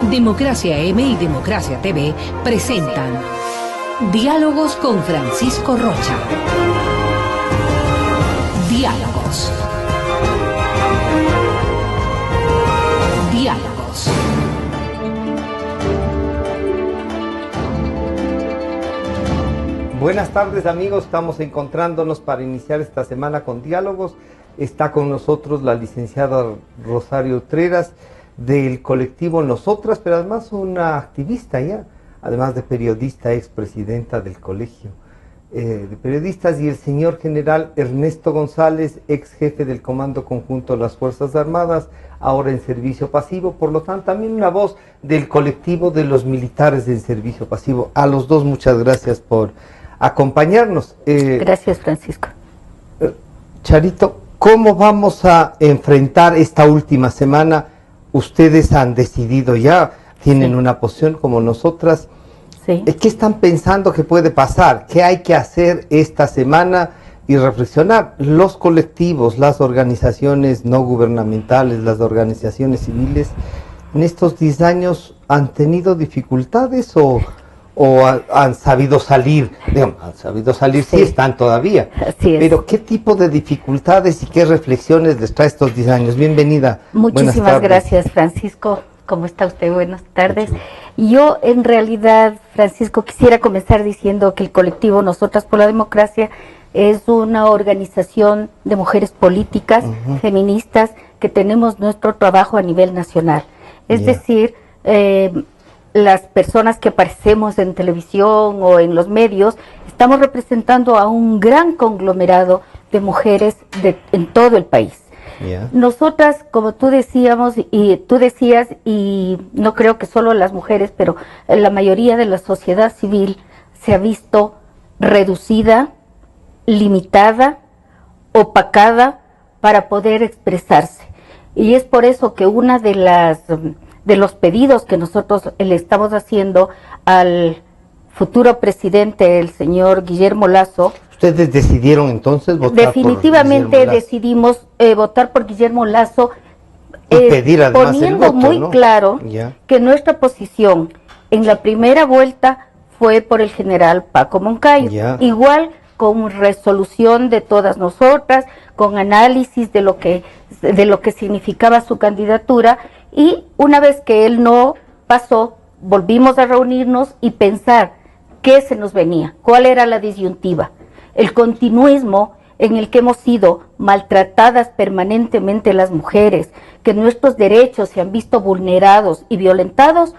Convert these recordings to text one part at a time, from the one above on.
Democracia M y Democracia TV presentan Diálogos con Francisco Rocha. Diálogos. Diálogos. Buenas tardes, amigos, estamos encontrándonos para iniciar esta semana con diálogos. Está con nosotros la licenciada Rosario Utreras del colectivo Nosotras, pero además una activista ya, además de periodista, expresidenta del colegio de periodistas, y el señor general Ernesto González, ex jefe del Comando Conjunto de las Fuerzas Armadas, ahora en servicio pasivo, por lo tanto también una voz del colectivo de los militares en servicio pasivo. A los dos muchas gracias por acompañarnos. Gracias, Francisco. Charito, ¿cómo vamos a enfrentar esta última semana? Ustedes han decidido ya, tienen una posición como nosotras. Sí. ¿Qué están pensando que puede pasar? ¿Qué hay que hacer esta semana? Y reflexionar, los colectivos, las organizaciones no gubernamentales, las organizaciones civiles, en estos 10 años han tenido dificultades o han sabido salir. Digamos, han sabido salir, sí están todavía. Así es. Pero ¿qué tipo de dificultades y qué reflexiones les trae estos 10 años? Bienvenida. Muchísimas gracias, Francisco. ¿Cómo está usted? Buenas tardes. Yo, en realidad, Francisco, quisiera comenzar diciendo que el colectivo Nosotras por la Democracia es una organización de mujeres políticas, feministas, que tenemos nuestro trabajo a nivel nacional. Es decir, las personas que aparecemos en televisión o en los medios, estamos representando a un gran conglomerado de mujeres en todo el país. Nosotras, como tú decías, y no creo que solo las mujeres, pero la mayoría de la sociedad civil se ha visto reducida, limitada, opacada para poder expresarse. Y es por eso que una de los pedidos que nosotros le estamos haciendo al futuro presidente, el señor Guillermo Lasso. ¿Ustedes decidieron entonces votar definitivamente por Guillermo Lasso? Decidimos votar por Guillermo Lasso, pedir además poniendo el voto, muy ¿no? claro que nuestra posición en la primera vuelta fue por el general Paco Moncayo, igual con resolución de todas nosotras, con análisis de lo que significaba su candidatura, y una vez que él no pasó, volvimos a reunirnos y pensar qué se nos venía, cuál era la disyuntiva. El continuismo en el que hemos sido maltratadas permanentemente las mujeres, que nuestros derechos se han visto vulnerados y violentados,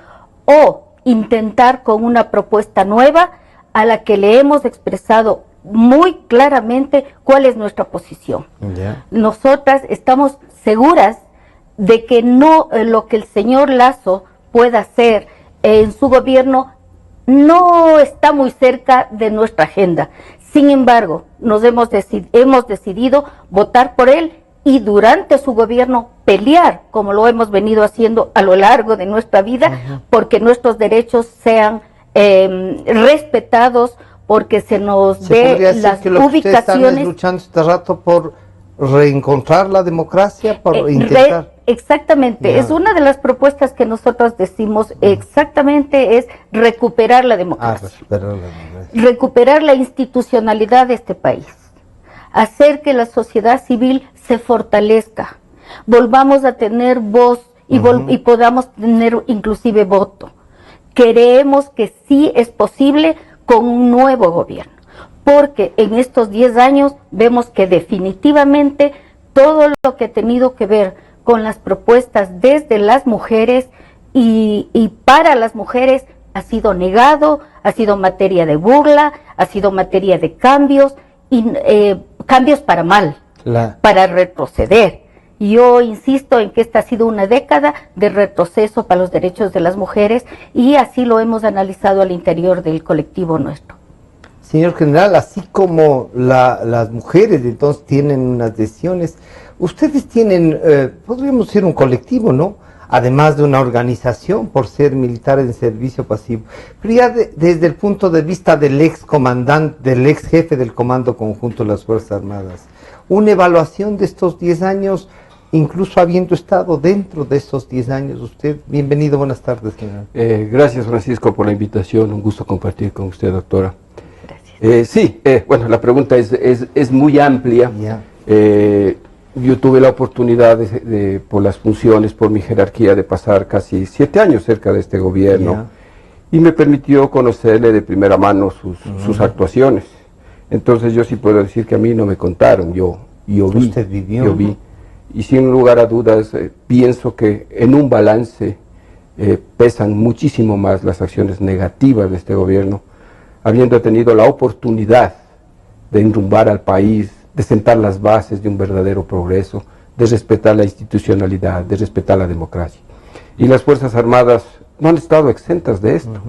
o intentar con una propuesta nueva a la que le hemos expresado muy claramente cuál es nuestra posición. Nosotras estamos seguras de que no lo que el señor Lasso pueda hacer en su gobierno no está muy cerca de nuestra agenda. Sin embargo, hemos decidido votar por él y durante su gobierno pelear, como lo hemos venido haciendo a lo largo de nuestra vida, porque nuestros derechos sean respetados, porque se nos dé las ubicaciones. ¿Están luchando este rato por reencontrar la democracia, por intentar? Exactamente, es una de las propuestas que nosotros decimos, exactamente, es recuperar la democracia, recuperar la institucionalidad de este país, hacer que la sociedad civil se fortalezca, volvamos a tener voz y podamos tener inclusive voto. Creemos que sí es posible con un nuevo gobierno, porque en estos 10 años vemos que definitivamente todo lo que ha tenido que ver con las propuestas desde las mujeres y para las mujeres ha sido negado, ha sido materia de burla, ha sido materia de cambios, y cambios para mal, para retroceder. Yo insisto en que esta ha sido una década de retroceso para los derechos de las mujeres, y así lo hemos analizado al interior del colectivo nuestro. Señor general, así como las mujeres entonces tienen unas decisiones, ustedes tienen, podríamos decir, un colectivo, ¿no? Además de una organización por ser militares en servicio pasivo. Pero ya desde el punto de vista del ex comandante, del ex jefe del Comando Conjunto de las Fuerzas Armadas, una evaluación de estos 10 años, incluso habiendo estado dentro de esos 10 años. Usted, bienvenido, buenas tardes, general. Gracias, Francisco, por la invitación, un gusto compartir con usted, doctora. Gracias. Bueno, la pregunta es muy amplia. Yo tuve la oportunidad por las funciones, por mi jerarquía, de pasar casi 7 años cerca de este gobierno y me permitió conocerle de primera mano sus actuaciones. Entonces yo sí puedo decir que a mí no me contaron, yo vi. ¿Usted vivió? Yo vi. Y sin lugar a dudas, pienso que en un balance pesan muchísimo más las acciones negativas de este gobierno, habiendo tenido la oportunidad de enrumbar al país, de sentar las bases de un verdadero progreso, de respetar la institucionalidad, de respetar la democracia. Y las Fuerzas Armadas no han estado exentas de esto.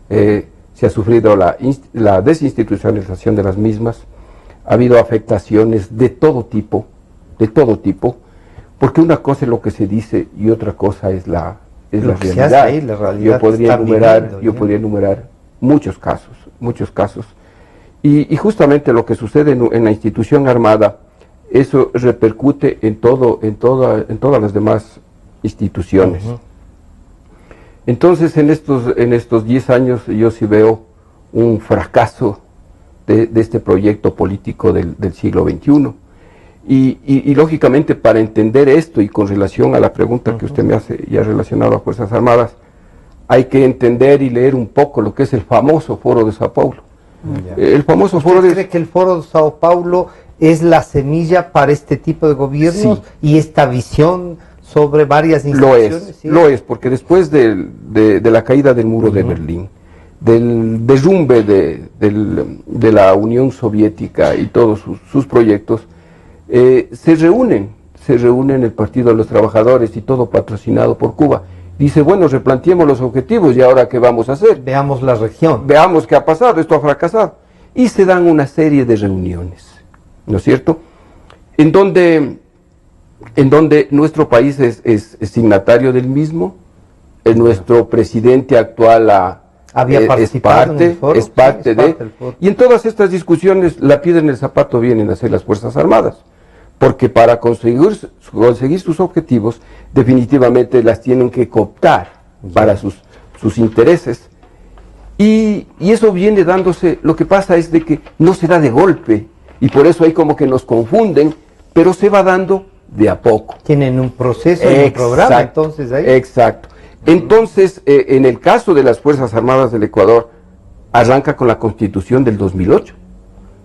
Se ha sufrido la desinstitucionalización de las mismas, ha habido afectaciones de todo tipo, porque una cosa es lo que se dice y otra cosa es la realidad. Ahí, la realidad. Yo podría enumerar muchos casos. Y justamente lo que sucede en la institución armada, eso repercute en todas las demás instituciones. Entonces, en estos 10 años yo sí veo un fracaso de este proyecto político del siglo XXI. Y lógicamente, para entender esto y con relación a la pregunta que usted me hace ya relacionada a Fuerzas Armadas, hay que entender y leer un poco lo que es el famoso Foro de Sao Paulo. El famoso Foro ¿Usted cree que el Foro de Sao Paulo es la semilla para este tipo de gobiernos y esta visión sobre varias instituciones? Lo es, porque después de la caída del muro de Berlín, del derrumbe de la Unión Soviética y todos sus proyectos, se reúnen el Partido de los Trabajadores y todo patrocinado por Cuba. Dice, bueno, replanteemos los objetivos y ahora qué vamos a hacer. Veamos la región. Veamos qué ha pasado, esto ha fracasado. Y se dan una serie de reuniones, ¿no es cierto? En donde nuestro país es signatario del mismo, nuestro presidente actual es parte de. Y en todas estas discusiones la piedra en el zapato vienen a ser las Fuerzas Armadas, porque para conseguir sus objetivos definitivamente las tienen que cooptar para sus intereses. Y eso viene dándose, lo que pasa es de que no se da de golpe, y por eso hay como que nos confunden, pero se va dando de a poco. Tienen un proceso, un programa, entonces ahí. Exacto. Entonces, en el caso de las Fuerzas Armadas del Ecuador, arranca con la Constitución del 2008,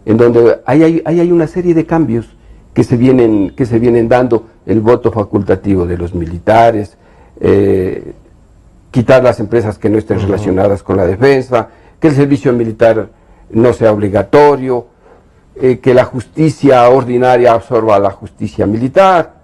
en donde hay una serie de cambios que se vienen dando: el voto facultativo de los militares, quitar las empresas que no estén relacionadas con la defensa, que el servicio militar no sea obligatorio, que la justicia ordinaria absorba a la justicia militar.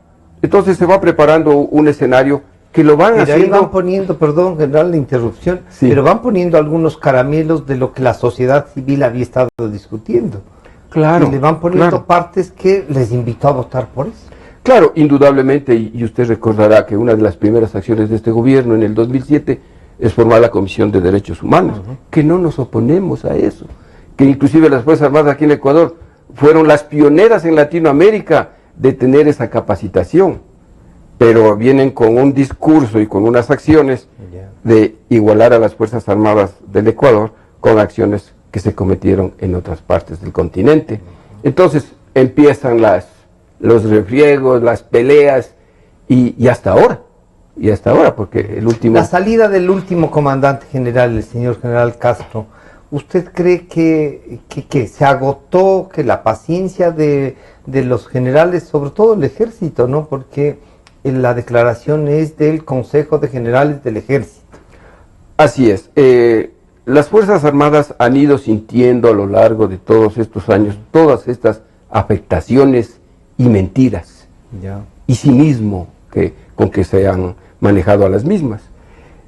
Entonces se va preparando un escenario que lo van haciendo. Ahí van poniendo, perdón, general, la interrupción, pero van poniendo algunos caramelos de lo que la sociedad civil había estado discutiendo. Claro. Y le van poniendo partes que les invitó a votar por eso. Claro, indudablemente, y usted recordará que una de las primeras acciones de este gobierno en el 2007 es formar la Comisión de Derechos Humanos, que no nos oponemos a eso, que inclusive las Fuerzas Armadas aquí en Ecuador fueron las pioneras en Latinoamérica de tener esa capacitación, pero vienen con un discurso y con unas acciones de igualar a las Fuerzas Armadas del Ecuador con acciones que se cometieron en otras partes del continente. Entonces empiezan los refriegos, las peleas, y hasta ahora, porque el último... La salida del último comandante general, el señor general Castro, ¿usted cree que se agotó, que la paciencia de los generales, sobre todo el ejército, ¿no? Porque la declaración es del Consejo de Generales del Ejército. Así es. Las Fuerzas Armadas han ido sintiendo a lo largo de todos estos años todas estas afectaciones y mentiras y cinismo con que se han manejado a las mismas.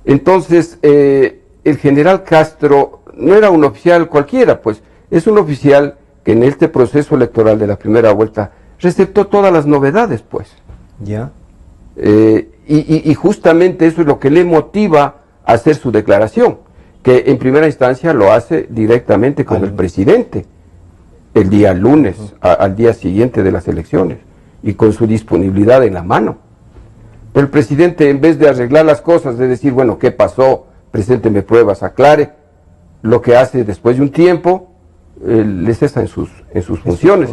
Entonces, el general Castro no era un oficial cualquiera, pues es un oficial que en este proceso electoral de la primera vuelta receptó todas las novedades, pues. Y justamente eso es lo que le motiva a hacer su declaración, que en primera instancia lo hace directamente con el presidente el día lunes, al día siguiente de las elecciones. y con su disponibilidad en la mano. Pero el presidente, en vez de arreglar las cosas, de decir, bueno, ¿qué pasó? Presénteme pruebas, aclare, lo que hace después de un tiempo, le cesa en sus funciones.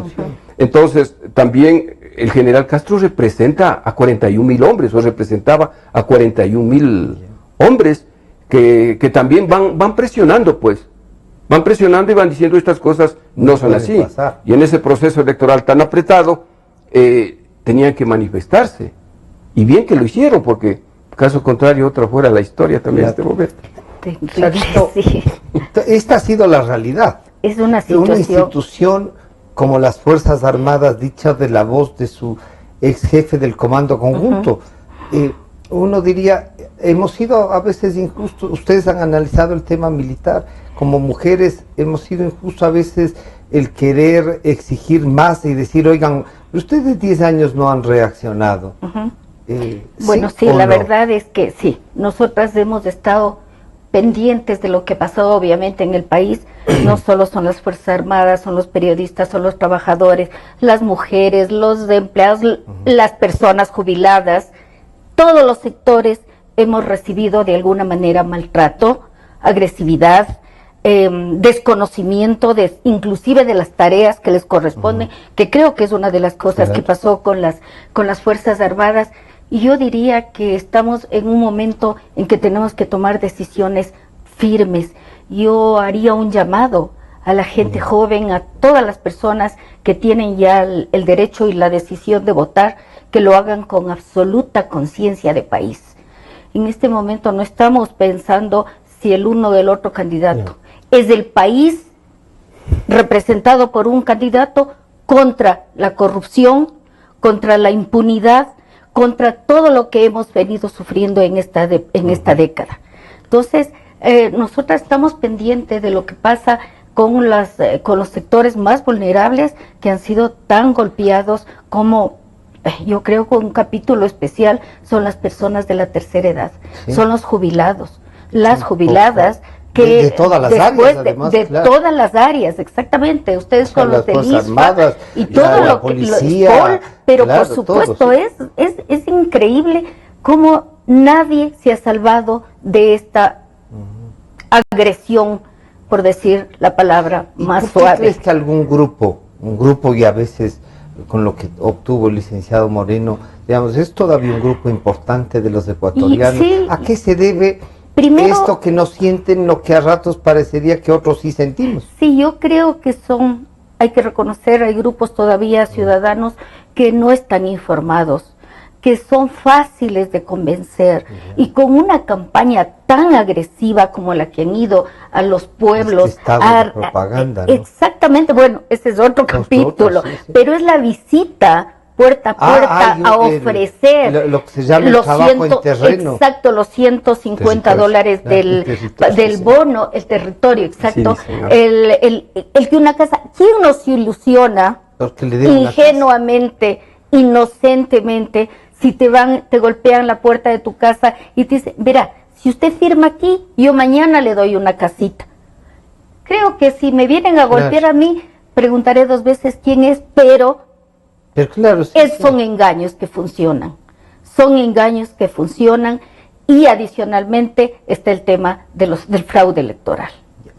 Entonces, también el general Castro representa a 41.000 hombres, o representaba a 41.000 hombres que también van presionando, pues. Van presionando y van diciendo estas cosas no son así. Y en ese proceso electoral tan apretado, tenían que manifestarse. Y bien que lo hicieron, porque caso contrario, otra fuera la historia también en este momento. Sí. Esta ha sido la realidad. Es una situación. Una institución como las Fuerzas Armadas, dicha de la voz de su ex jefe del Comando Conjunto. Uno diría, hemos sido a veces injustos. Ustedes han analizado el tema militar. Como mujeres hemos sido injustos a veces el querer exigir más y decir, oigan, ustedes 10 años no han reaccionado. Bueno, sí, la verdad es que sí, nosotras hemos estado pendientes de lo que pasó obviamente en el país. No solo son las Fuerzas Armadas, son los periodistas, son los trabajadores, las mujeres, los empleados, las personas jubiladas, todos los sectores hemos recibido de alguna manera maltrato, agresividad, desconocimiento inclusive de las tareas que les corresponden, que creo que es una de las cosas que pasó con las Fuerzas Armadas. Y yo diría que estamos en un momento en que tenemos que tomar decisiones firmes. Yo haría un llamado a la gente joven, a todas las personas que tienen ya el derecho y la decisión de votar, que lo hagan con absoluta conciencia de país. En este momento no estamos pensando si el uno o el otro candidato. Es el país representado por un candidato contra la corrupción, contra la impunidad, contra todo lo que hemos venido sufriendo en esta década. Entonces, nosotras estamos pendientes de lo que pasa con los sectores más vulnerables que han sido tan golpeados como, yo creo que un capítulo especial son las personas de la tercera edad, son los jubilados, las jubiladas, que de todas las áreas, además, todas las áreas, exactamente. Ustedes con los del ISPA y todo lo que policía, pero por supuesto todo, es increíble cómo nadie se ha salvado de esta agresión, por decir la palabra más suave. ¿Por qué crees que algún grupo, y a veces con lo que obtuvo el licenciado Moreno, digamos, es todavía un grupo importante de los ecuatorianos? ¿A qué se debe primero esto que no sienten lo que a ratos parecería que otros sí sentimos? Sí, yo creo que hay que reconocer, hay grupos todavía ciudadanos que no están informados, que son fáciles de convencer, y con una campaña tan agresiva como la que han ido a los pueblos, de propaganda, ¿no? Exactamente, bueno, ese es otro capítulo, pero es la visita puerta a puerta a ofrecer lo que se llama el trabajo en terreno. Exacto, los $150 del bono, el territorio, exacto. Sí, el que una casa, ¿quién nos ilusiona ingenuamente, inocentemente, si te golpean la puerta de tu casa y te dicen, verá, si usted firma aquí, yo mañana le doy una casita? Creo que si me vienen a golpear a mí, preguntaré 2 veces quién es, pero claro, son engaños que funcionan. Son engaños que funcionan, y adicionalmente está el tema del fraude electoral.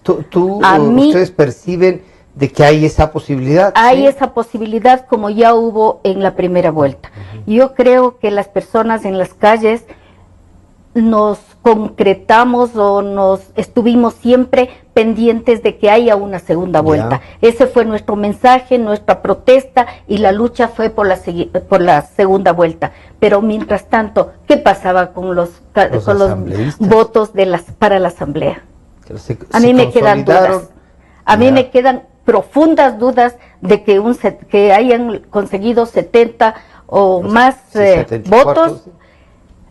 ¿Ustedes perciben de que hay esa posibilidad? Hay esa posibilidad, como ya hubo en la primera vuelta. Yo creo que las personas en las calles nos concretamos o nos estuvimos siempre pendientes de que haya una segunda vuelta. Ese fue nuestro mensaje, nuestra protesta, y la lucha fue por la segunda vuelta. Pero mientras tanto, ¿qué pasaba con los votos para la asamblea? A mí me quedan dudas. A mí me quedan profundas dudas de que hayan conseguido 70 o más votos,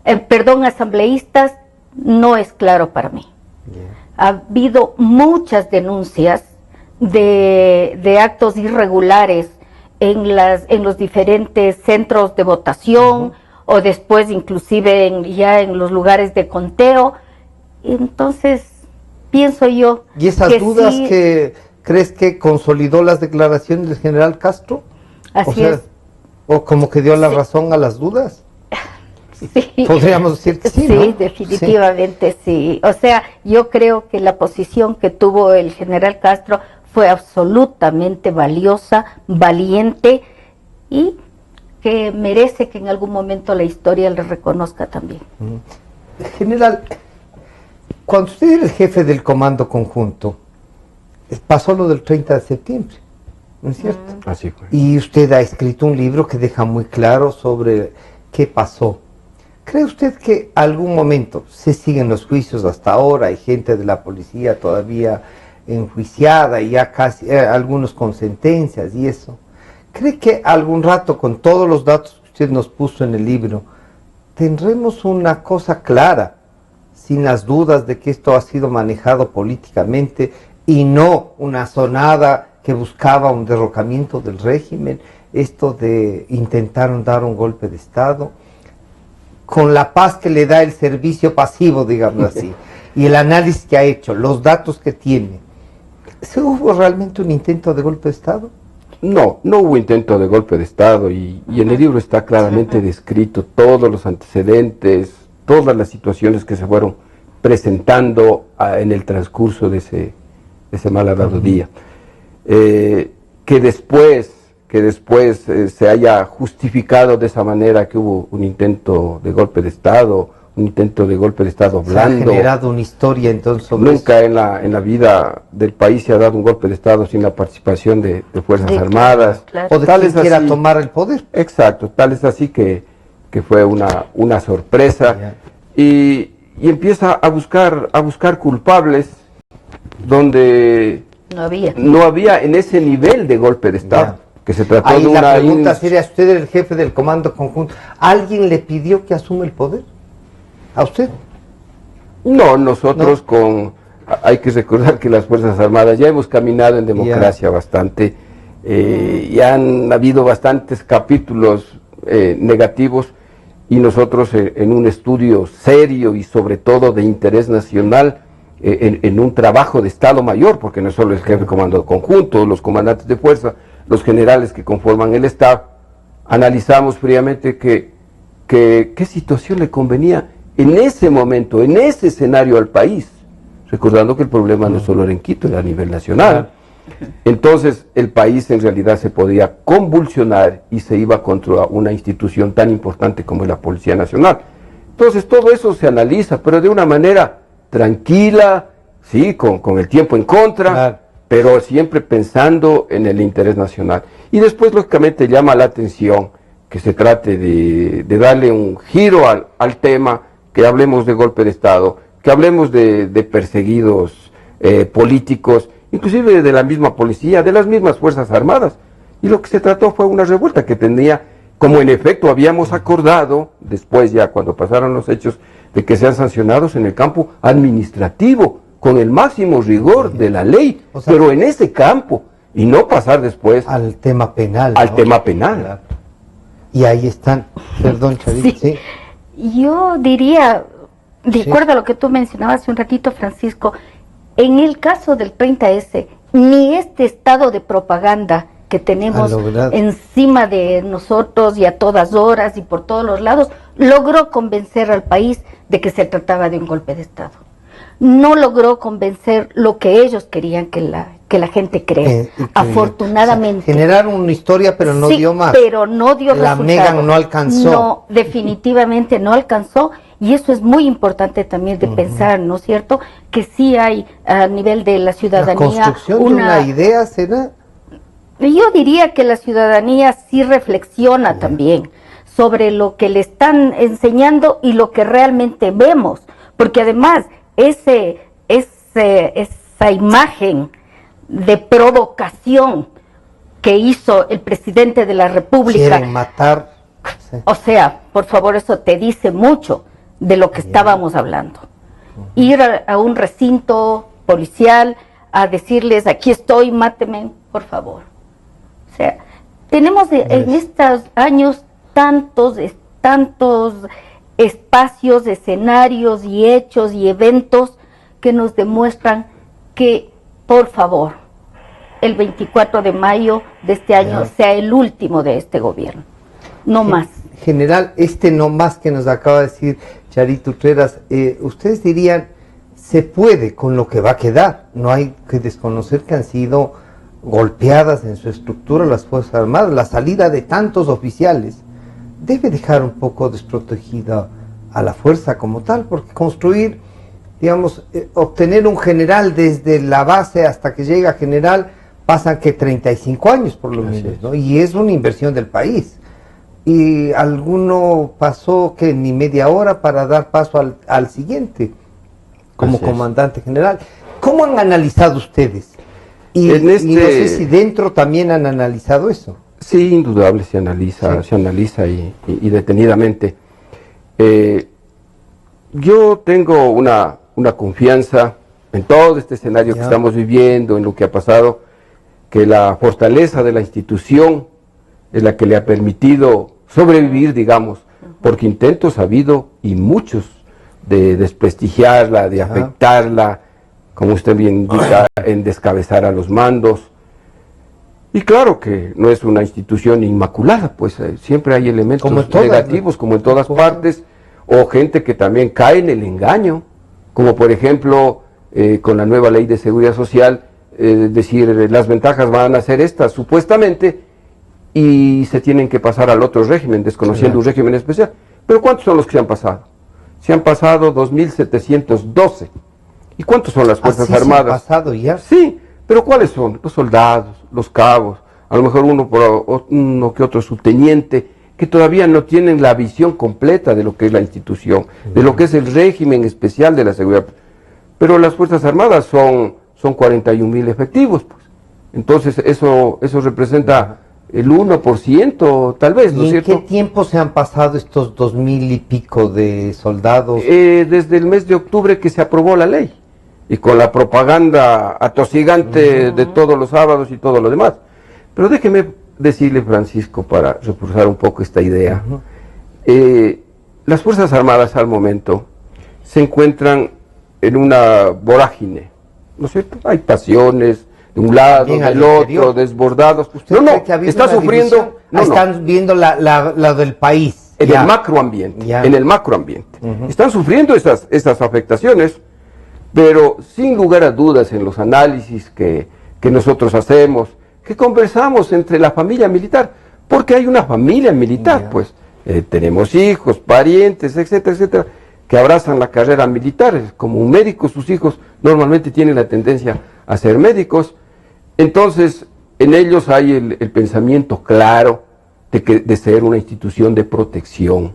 asambleístas. No es claro para mí. Ha habido muchas denuncias de actos irregulares en los diferentes centros de votación, o después inclusive ya en los lugares de conteo. Entonces, pienso yo ¿y esas dudas que crees que consolidó las declaraciones del general Castro? Así es. ¿O como que dio la razón a las dudas? Sí. Podríamos decir que sí, Sí, ¿no? definitivamente sí. O sea, yo creo que la posición que tuvo el general Castro fue absolutamente valiosa, valiente y que merece que en algún momento la historia le reconozca también. General, cuando usted era el jefe del Comando Conjunto, pasó lo del 30 de septiembre, ¿no es cierto? Así fue. Y usted ha escrito un libro que deja muy claro sobre qué pasó. ¿Cree usted que algún momento se siguen los juicios hasta ahora? Hay gente de la policía todavía enjuiciada y ya casi algunos con sentencias y eso. ¿Cree que algún rato, con todos los datos que usted nos puso en el libro, tendremos una cosa clara, sin las dudas de que esto ha sido manejado políticamente y no una sonada que buscaba un derrocamiento del régimen, esto de intentaron dar un golpe de Estado, con la paz que le da el servicio pasivo, digamos así, y el análisis que ha hecho, los datos que tiene? ¿Se hubo realmente un intento de golpe de Estado? No, no hubo intento de golpe de Estado y en el libro está claramente descrito todos los antecedentes, todas las situaciones que se fueron presentando en el transcurso de ese malhadado día. Que después se haya justificado de esa manera que hubo un intento de golpe de Estado, un intento de golpe de Estado blando. Se ha generado una historia entonces sobre Nunca en la vida del país se ha dado un golpe de Estado sin la participación de Fuerzas Armadas. o de quien quiera tomar el poder. Exacto, tal es así que fue una sorpresa y empieza a buscar culpables donde no había en ese nivel de golpe de Estado. Que se trató ahí de la pregunta sería, usted era el jefe del Comando Conjunto, ¿alguien le pidió que asuma el poder? ¿A usted? No, nosotros hay que recordar que las Fuerzas Armadas ya hemos caminado en democracia bastante, y han habido bastantes capítulos negativos, y nosotros en un estudio serio y sobre todo de interés nacional, en un trabajo de Estado Mayor, porque no solo el jefe de Comando Conjunto, los comandantes de fuerza, los generales que conforman el Estado, analizamos fríamente qué situación le convenía en ese momento, en ese escenario al país, recordando que el problema no solo era en Quito, era a nivel nacional. Entonces el país en realidad se podía convulsionar y se iba contra una institución tan importante como la Policía Nacional. Entonces todo eso se analiza, pero de una manera tranquila, sí, con el tiempo en contra, pero siempre pensando en el interés nacional. Y después, lógicamente, llama la atención que se trate de darle un giro al tema, que hablemos de golpe de Estado, que hablemos de perseguidos políticos, inclusive de la misma policía, de las mismas Fuerzas Armadas. Y lo que se trató fue una revuelta que tenía, como en efecto habíamos acordado, después ya cuando pasaron los hechos, de que sean sancionados en el campo administrativo, con el máximo rigor de la ley, o sea, pero en ese campo, y no pasar después al tema penal. Al tema penal. Claro. Y ahí están, perdón, Chavita, sí. Yo diría, de acuerdo a lo que tú mencionabas hace un ratito, Francisco, en el caso del 30S, ni este estado de propaganda que tenemos encima de nosotros y a todas horas y por todos los lados, logró convencer al país de que se trataba de un golpe de Estado. No logró convencer lo que ellos querían que la gente crea. Afortunadamente. O sea, generaron una historia, pero no dio más. Pero no dio la resultado. Megan no alcanzó. No, definitivamente no alcanzó. Y eso es muy importante también de pensar, ¿no es cierto? Que sí hay a nivel de la ciudadanía. La construcción de una idea será. Yo diría que la ciudadanía sí reflexiona también sobre lo que le están enseñando y lo que realmente vemos. Porque además, esa imagen de provocación que hizo el presidente de la República. Quieren matar. Sí. O sea, por favor, eso te dice mucho de lo que estábamos hablando. Ir a un recinto policial a decirles, aquí estoy, máteme, por favor. O sea, tenemos en estos años tantos espacios, escenarios y hechos y eventos que nos demuestran que, por favor, el 24 de mayo de este año sea el último de este gobierno. no más. General, no más que nos acaba de decir Charito Utreras, ustedes dirían, se puede con lo que va a quedar, no hay que desconocer que han sido golpeadas en su estructura las Fuerzas Armadas, la salida de tantos oficiales debe dejar un poco desprotegida a la fuerza como tal, porque construir, digamos, obtener un general desde la base hasta que llega a general, pasan que 35 años por lo menos, ¿no? Y es una inversión del país. Y alguno pasó que ni media hora para dar paso al siguiente, como comandante general. ¿Cómo han analizado ustedes? Y no sé si dentro también han analizado eso. Sí, indudable, se analiza y detenidamente. Yo tengo una confianza en todo este escenario que estamos viviendo, en lo que ha pasado, que la fortaleza de la institución es la que le ha permitido sobrevivir, digamos, porque intentos ha habido y muchos de desprestigiarla, de afectarla, como usted bien indica, en descabezar a los mandos. Y claro que no es una institución inmaculada, pues siempre hay elementos negativos, como en todas partes, o gente que también cae en el engaño, como por ejemplo con la nueva ley de seguridad social, decir las ventajas van a ser estas supuestamente, y se tienen que pasar al otro régimen, desconociendo un régimen especial. Pero ¿cuántos son los que se han pasado? Se han pasado 2.712. ¿Y cuántos son las Fuerzas Armadas? ¿Se han pasado ya? Sí, pero ¿cuáles son? Los soldados, los cabos, a lo mejor uno que otro subteniente, que todavía no tienen la visión completa de lo que es la institución, de lo que es el régimen especial de la seguridad. Pero las Fuerzas Armadas son 41.000 efectivos, pues. Entonces eso representa el 1%, tal vez, ¿no es cierto? ¿Y en qué tiempo se han pasado estos 2.000 y pico de soldados? Desde el mes de octubre que se aprobó la ley, y con la propaganda atosigante de todos los sábados y todo lo demás. Pero déjeme decirle, Francisco, para reforzar un poco esta idea, las Fuerzas Armadas al momento se encuentran en una vorágine, ¿no es cierto? Hay pasiones de un lado, del otro, desbordados. Está sufriendo. Están viendo la del país. En el macroambiente. En el macroambiente. Están sufriendo esas afectaciones, pero sin lugar a dudas en los análisis que nosotros hacemos, que conversamos entre la familia militar, porque hay una familia militar, pues. Tenemos hijos, parientes, etcétera, etcétera, que abrazan la carrera militar. Como un médico, sus hijos normalmente tienen la tendencia a ser médicos. Entonces, en ellos hay el pensamiento claro de ser una institución de protección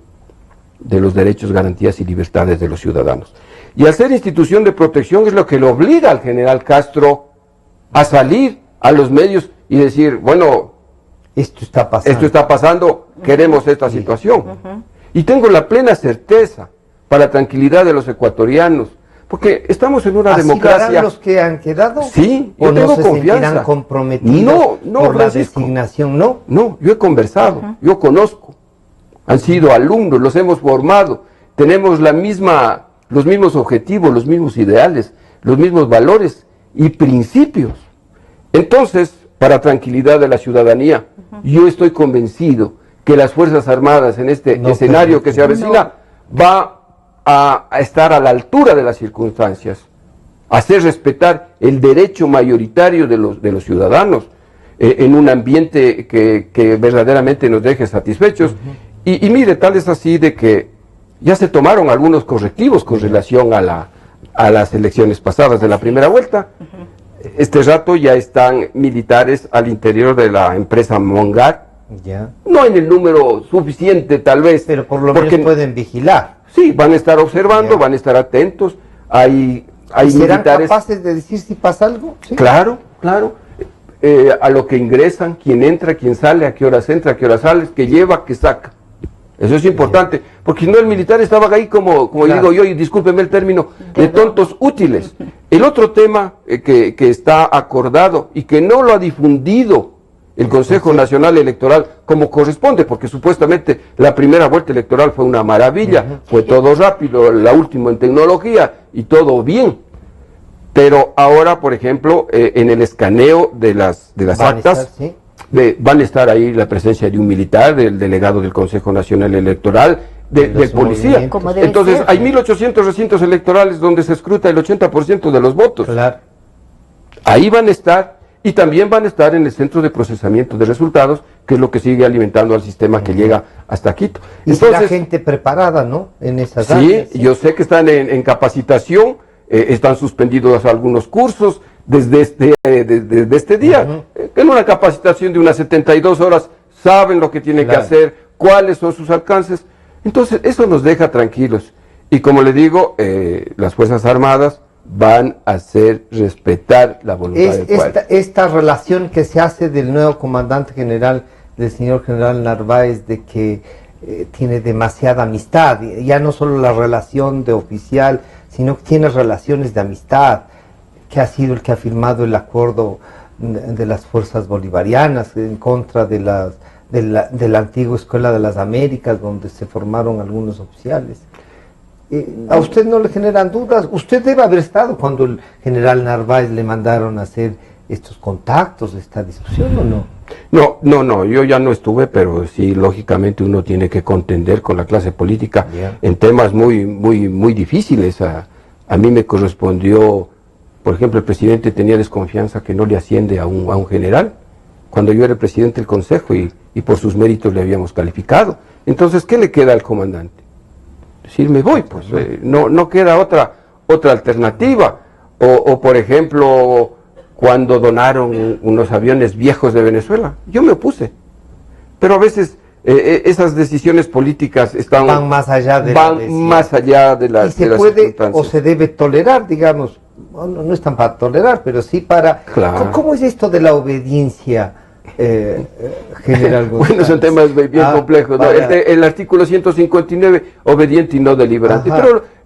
de los derechos, garantías y libertades de los ciudadanos. Y al ser institución de protección es lo que le obliga al general Castro a salir a los medios y decir, bueno, esto está pasando, queremos esta situación. Y tengo la plena certeza, para la tranquilidad de los ecuatorianos, porque estamos en una democracia. ¿Así los que han quedado? Sí, yo tengo confianza. ¿O no se sentirán comprometidos por la designación? No, yo he conversado, yo conozco. Han sido alumnos, los hemos formado, tenemos los mismos objetivos, los mismos ideales, los mismos valores y principios. Entonces, para tranquilidad de la ciudadanía, yo estoy convencido que las Fuerzas Armadas en este escenario que se avecina va a estar a la altura de las circunstancias, a hacer respetar el derecho mayoritario de los ciudadanos en un ambiente que verdaderamente nos deje satisfechos. Y mire, tal es así de que ya se tomaron algunos correctivos con relación a las elecciones pasadas de la primera vuelta. Este rato ya están militares al interior de la empresa Mongar, no en el número suficiente tal vez, pero por lo menos pueden vigilar. Sí, van a estar observando, van a estar atentos. Hay ¿Serán militares capaces de decir si pasa algo? ¿Sí? Claro. A lo que ingresan, quién entra, quién sale, a qué horas entra, a qué horas sale, qué lleva, qué saca. Eso es importante, porque si no el militar estaba ahí como digo yo, y discúlpeme el término, de tontos útiles. El otro tema que está acordado y que no lo ha difundido el Consejo Nacional Electoral como corresponde, porque supuestamente la primera vuelta electoral fue una maravilla, fue todo rápido, la última en tecnología y todo bien. Pero ahora, por ejemplo, en el escaneo de las actas, van a estar ahí la presencia de un militar, del delegado del Consejo Nacional Electoral, del policía. Entonces, hay 1.800 recintos electorales donde se escruta el 80% de los votos. Claro. Ahí van a estar, y también van a estar en el centro de procesamiento de resultados, que es lo que sigue alimentando al sistema que llega hasta Quito. Y entonces, será gente preparada, ¿no? En esas áreas. Sí, yo sé que están en capacitación, están suspendidos algunos cursos desde este día. En una capacitación de unas 72 horas saben lo que tienen que hacer, cuáles son sus alcances. Entonces, eso nos deja tranquilos. Y como le digo, las Fuerzas Armadas van a hacer respetar la voluntad del pueblo. Esta relación que se hace del nuevo comandante general, del señor general Narváez, de que tiene demasiada amistad, ya no solo la relación de oficial, sino que tiene relaciones de amistad, que ha sido el que ha firmado el acuerdo de las fuerzas bolivarianas en contra de la antigua Escuela de las Américas, donde se formaron algunos oficiales. ¿A usted no le generan dudas? Usted debe haber estado cuando el general Narváez le mandaron a hacer estos contactos, esta discusión, ¿o no? No, yo ya no estuve, pero sí, lógicamente uno tiene que contender con la clase política en temas muy difíciles. A mí me correspondió, por ejemplo, el presidente tenía desconfianza que no le asciende a un general, cuando yo era el presidente del Consejo y por sus méritos le habíamos calificado. Entonces, ¿qué le queda al comandante? Decir, me voy, pues no queda otra alternativa. O por ejemplo, cuando donaron unos aviones viejos de Venezuela, yo me opuse. Pero a veces esas decisiones políticas van más allá de las ¿Y se puede o se debe tolerar, digamos? No es tan para tolerar, pero sí para... Claro. ¿Cómo es esto de la obediencia, general González? Bueno, son temas bien complejos, ¿no? El artículo 159, obediente y no deliberante.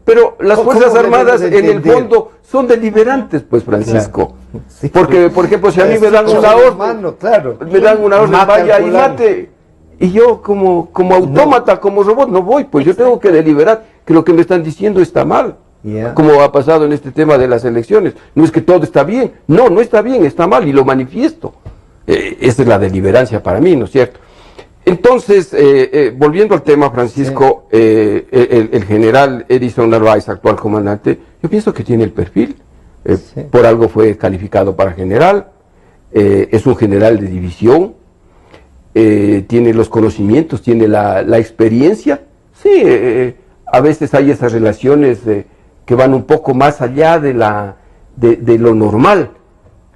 Pero las Fuerzas Armadas en el fondo son deliberantes, pues, Francisco. Claro. Sí, porque, por ejemplo, si a mí me dan una orden, me dan una orden, vaya y mate. Y yo como autómata, como robot, no voy, pues yo tengo que deliberar que lo que me están diciendo está mal. Como ha pasado en este tema de las elecciones. No es que todo está bien, no está bien, está mal y lo manifiesto. Esa es la deliberancia para mí, ¿no es cierto? Entonces, volviendo al tema, Francisco, el general Edison Narváez, actual comandante, yo pienso que tiene el perfil, por algo fue calificado para general, es un general de división, tiene los conocimientos, tiene la experiencia. Sí, a veces hay esas relaciones que van un poco más allá de lo normal,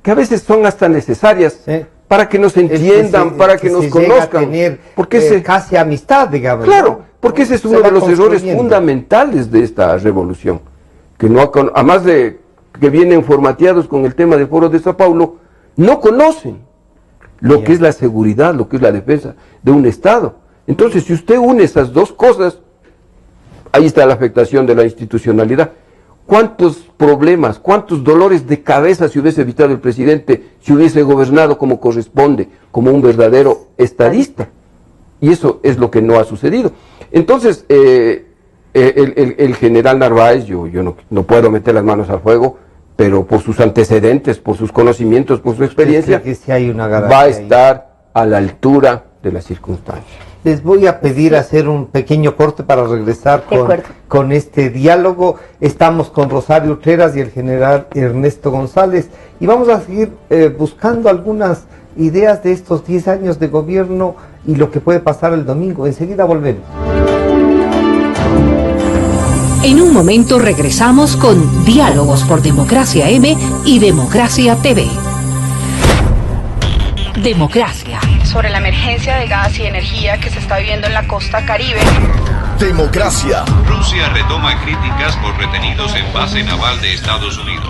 que a veces son hasta necesarias para que nos entiendan, para que nos conozcan. Porque casi amistad, digamos. Claro, ¿no? porque ese es uno de los errores fundamentales de esta revolución, que no, además de que vienen formateados con el tema del Foro de Sao Paulo, no conocen lo que es la seguridad, lo que es la defensa de un Estado. Entonces, si usted une esas dos cosas, ahí está la afectación de la institucionalidad. ¿Cuántos problemas, cuántos dolores de cabeza se hubiese evitado el presidente si hubiese gobernado como corresponde, como un verdadero estadista? Y eso es lo que no ha sucedido. Entonces, el general Narváez, yo no puedo meter las manos al fuego, pero por sus antecedentes, por sus conocimientos, por su experiencia, que sí hay una va a estar a la altura de las circunstancias. Les voy a pedir hacer un pequeño corte para regresar con este diálogo. Estamos con Rosario Utreras y el general Ernesto González y vamos a seguir buscando algunas ideas de estos 10 años de gobierno y lo que puede pasar el domingo. Enseguida volvemos. En un momento regresamos con Diálogos por Democracia M y Democracia TV. Democracia. Sobre la emergencia de gas y energía que se está viviendo en la costa Caribe. Democracia. Rusia retoma críticas por retenidos en base naval de Estados Unidos.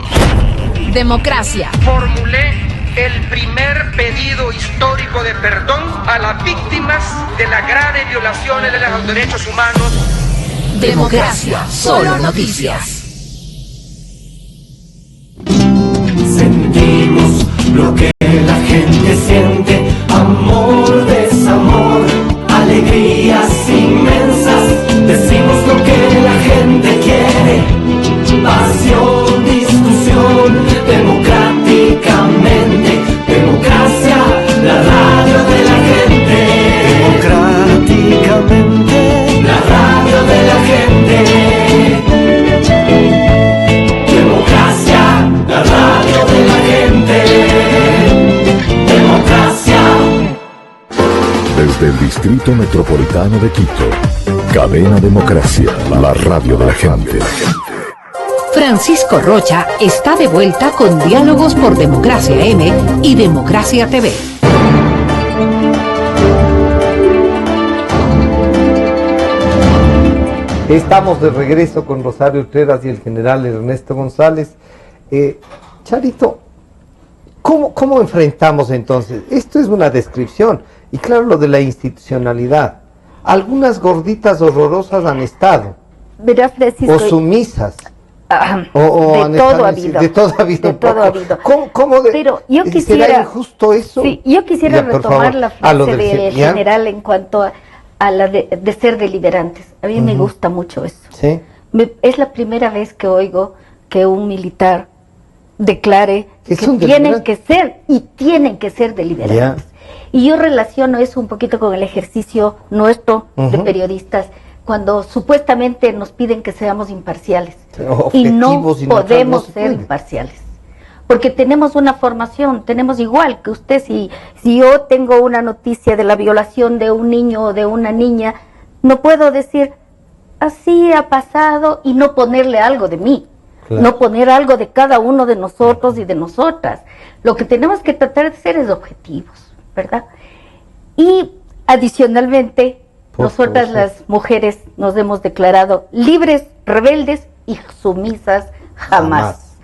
Democracia. Formulé el primer pedido histórico de perdón a las víctimas de las graves violaciones de los derechos humanos. Democracia. Solo noticias. Sentimos lo que la gente siente, amor, desamor, alegrías inmensas, decimos lo que la gente quiere, pasión, discusión, democráticamente, democracia, la radio. Distrito Metropolitano de Quito. Cadena Democracia, la radio de la gente. Francisco Rocha está de vuelta con Diálogos por Democracia M y Democracia TV. Estamos de regreso con Rosario Utreras y el general Ernesto González. Charito, ¿cómo enfrentamos entonces? Esto es una descripción, y claro, lo de la institucionalidad. Algunas gorditas horrorosas han estado, Verás, Francisco, o sumisas, de todo ha habido. De todo ha habido. De todo ha habido. Pero yo quisiera, ¿será injusto eso? Sí, yo quisiera retomar la frase del general en cuanto a la de ser deliberantes. A mí me gusta mucho eso. ¿Sí? Es la primera vez que oigo que un militar declare que tienen que ser deliberantes. Y yo relaciono eso un poquito con el ejercicio nuestro de periodistas, cuando supuestamente nos piden que seamos imparciales. Y no podemos ser imparciales. Porque tenemos una formación, tenemos igual que usted, si yo tengo una noticia de la violación de un niño o de una niña, no puedo decir, así ha pasado, y no ponerle algo de mí, no poner algo de cada uno de nosotros y de nosotras. Lo que tenemos que tratar de ser es objetivos, ¿verdad? Y adicionalmente, nosotras las mujeres nos hemos declarado libres, rebeldes y sumisas jamás.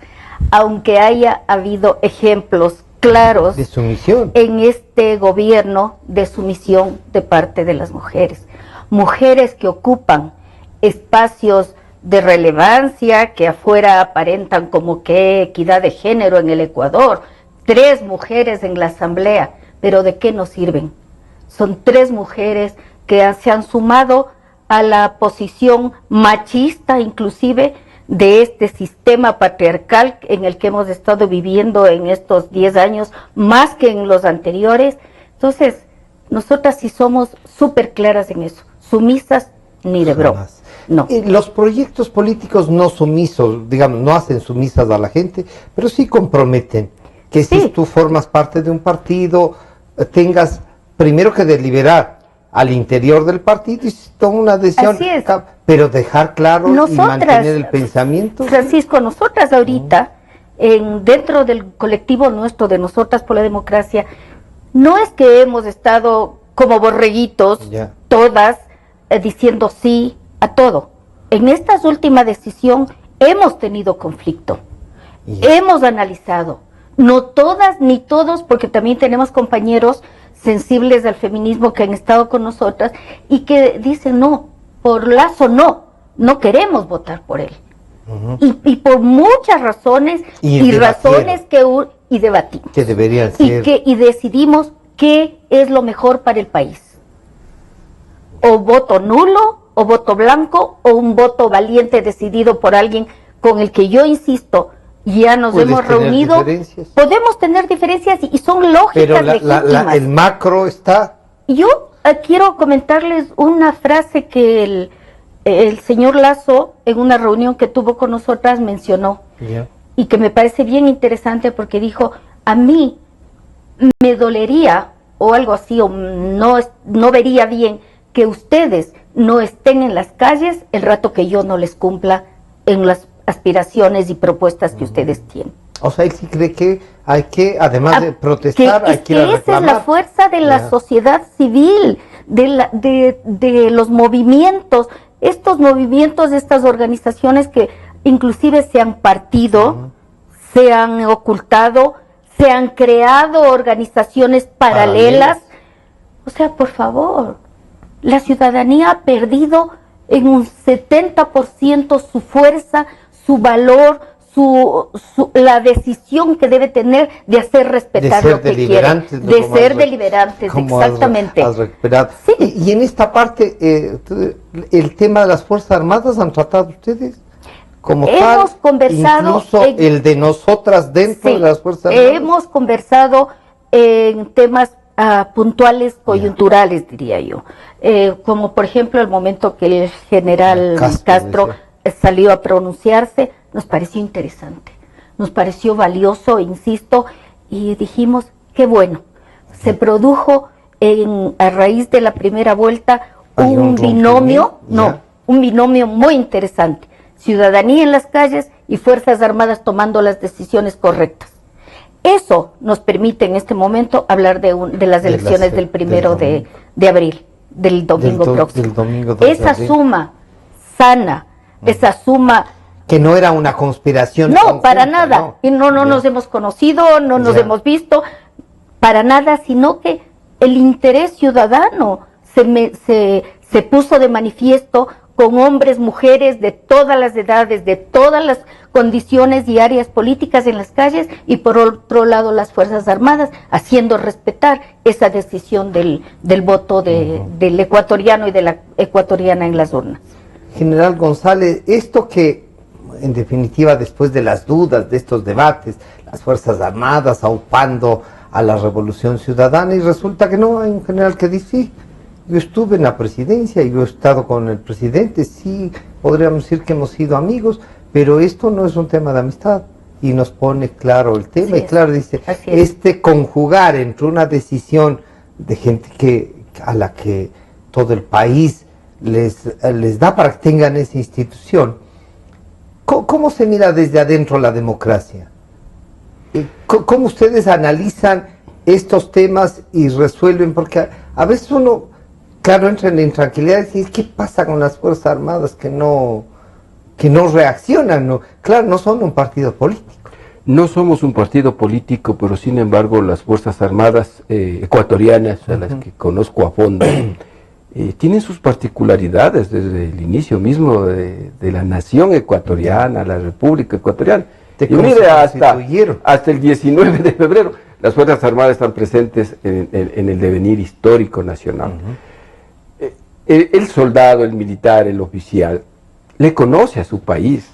Aunque haya habido ejemplos claros de sumisión en este gobierno de sumisión de parte de las mujeres. Mujeres que ocupan espacios de relevancia, que afuera aparentan como que equidad de género en el Ecuador. 3 mujeres en la asamblea, pero ¿de qué nos sirven? Son 3 mujeres que se han sumado a la posición machista inclusive de este sistema patriarcal en el que hemos estado viviendo en estos 10 años, más que en los anteriores. Entonces, nosotras sí somos súper claras en eso, sumisas ni de broma. No. Los proyectos políticos no sumisos, digamos, no hacen sumisas a la gente, pero sí comprometen que si tú formas parte de un partido, tengas primero que deliberar al interior del partido y toma una decisión, pero dejar claro y mantener el pensamiento. Francisco, nosotras ahorita, dentro del colectivo nuestro de Nosotras por la Democracia, no es que hemos estado como borreguitos, todas diciendo sí a todo. En esta última decisión hemos tenido conflicto, hemos analizado, no todas ni todos, porque también tenemos compañeros sensibles al feminismo que han estado con nosotras y que dicen no, por Lazo no queremos votar por él. Y por muchas razones y razones y debatimos. Que deberían ser. Y decidimos qué es lo mejor para el país. O voto nulo, o voto blanco, o un voto valiente decidido por alguien con el que yo insisto, ya nos hemos reunido. Podemos tener diferencias y son lógicas, legítimas. El macro está. Yo quiero comentarles una frase que el señor Lazo en una reunión que tuvo con nosotras mencionó y que me parece bien interesante porque dijo, a mí me dolería o algo así, o no vería bien que ustedes no estén en las calles el rato que yo no les cumpla en las aspiraciones y propuestas que ustedes tienen. O sea, él sí cree que hay que, además de protestar, hay que ir a reclamar. Esa es la fuerza de la sociedad civil, de los movimientos, estos movimientos, estas organizaciones que inclusive se han partido, se han ocultado, se han creado organizaciones paralelas. O sea, por favor, la ciudadanía ha perdido en un 70% su fuerza, su valor, la decisión que debe tener de hacer respetar lo que quiere, de ser deliberantes, exactamente. Has recuperado. Y en esta parte, el tema de las Fuerzas Armadas, ¿han tratado ustedes? Como hemos conversado, incluso el de nosotras dentro de las Fuerzas Armadas. Hemos conversado en temas puntuales, coyunturales, diría yo. Como por ejemplo el momento que el general Castro salió a pronunciarse, nos pareció interesante, nos pareció valioso, insisto, y dijimos, qué bueno, se produjo a raíz de la primera vuelta un binomio, un binomio muy interesante. Ciudadanía en las calles y Fuerzas Armadas tomando las decisiones correctas. Eso nos permite en este momento hablar de las elecciones del 1 de abril, del domingo próximo. Esa suma sana, esa suma... Que no era una conspiración. No, para nada. Y no nos hemos conocido, no nos hemos visto, para nada, sino que el interés ciudadano se puso de manifiesto con hombres, mujeres de todas las edades, de todas las condiciones y áreas políticas en las calles, y por otro lado las Fuerzas Armadas haciendo respetar esa decisión del voto del ecuatoriano y de la ecuatoriana en las urnas. General González, esto que en definitiva después de las dudas de estos debates, las Fuerzas Armadas aupando a la Revolución Ciudadana, y resulta que no, hay un general que dice, sí, yo estuve en la presidencia y yo he estado con el presidente, sí, podríamos decir que hemos sido amigos, pero esto no es un tema de amistad, y nos pone claro el tema, y claro, dice, conjugar entre una decisión de gente a la que todo el país les da para que tengan esa institución. ¿Cómo se mira desde adentro la democracia? ¿Cómo ustedes analizan estos temas y resuelven? Porque a veces uno, claro, entra en la intranquilidad y dice, ¿qué pasa con las Fuerzas Armadas que no reaccionan? ¿No? Claro, no son un partido político. No somos un partido político, pero sin embargo las Fuerzas Armadas ecuatorianas, a las que conozco a fondo, tienen sus particularidades desde el inicio mismo de la nación ecuatoriana, la República Ecuatoriana. Y mire, hasta el 19 de febrero, las Fuerzas Armadas están presentes en el devenir histórico nacional. El soldado, el militar, el oficial, le conoce a su país.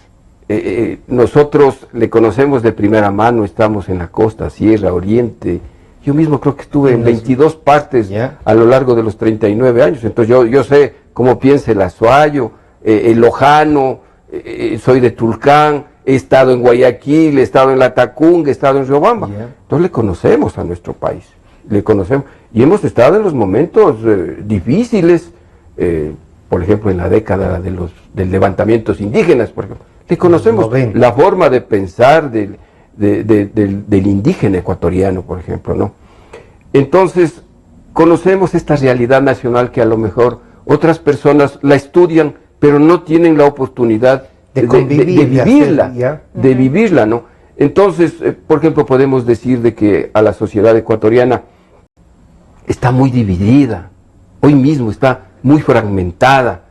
Nosotros le conocemos de primera mano, estamos en la costa, sierra, oriente. Yo mismo creo que estuve en 22 partes a lo largo de los 39 años. Entonces yo sé cómo piensa el azuayo, el lojano, soy de Tulcán, he estado en Guayaquil, he estado en Latacunga, he estado en Riobamba. Entonces le conocemos a nuestro país, le conocemos. Y hemos estado en los momentos difíciles, por ejemplo en la década del levantamientos indígenas, por ejemplo. Le conocemos la forma de pensar del indígena ecuatoriano, por ejemplo, ¿no? Entonces, conocemos esta realidad nacional que a lo mejor otras personas la estudian, pero no tienen la oportunidad de vivirla, ¿no? Entonces, por ejemplo, podemos decir de que a la sociedad ecuatoriana está muy dividida, hoy mismo está muy fragmentada.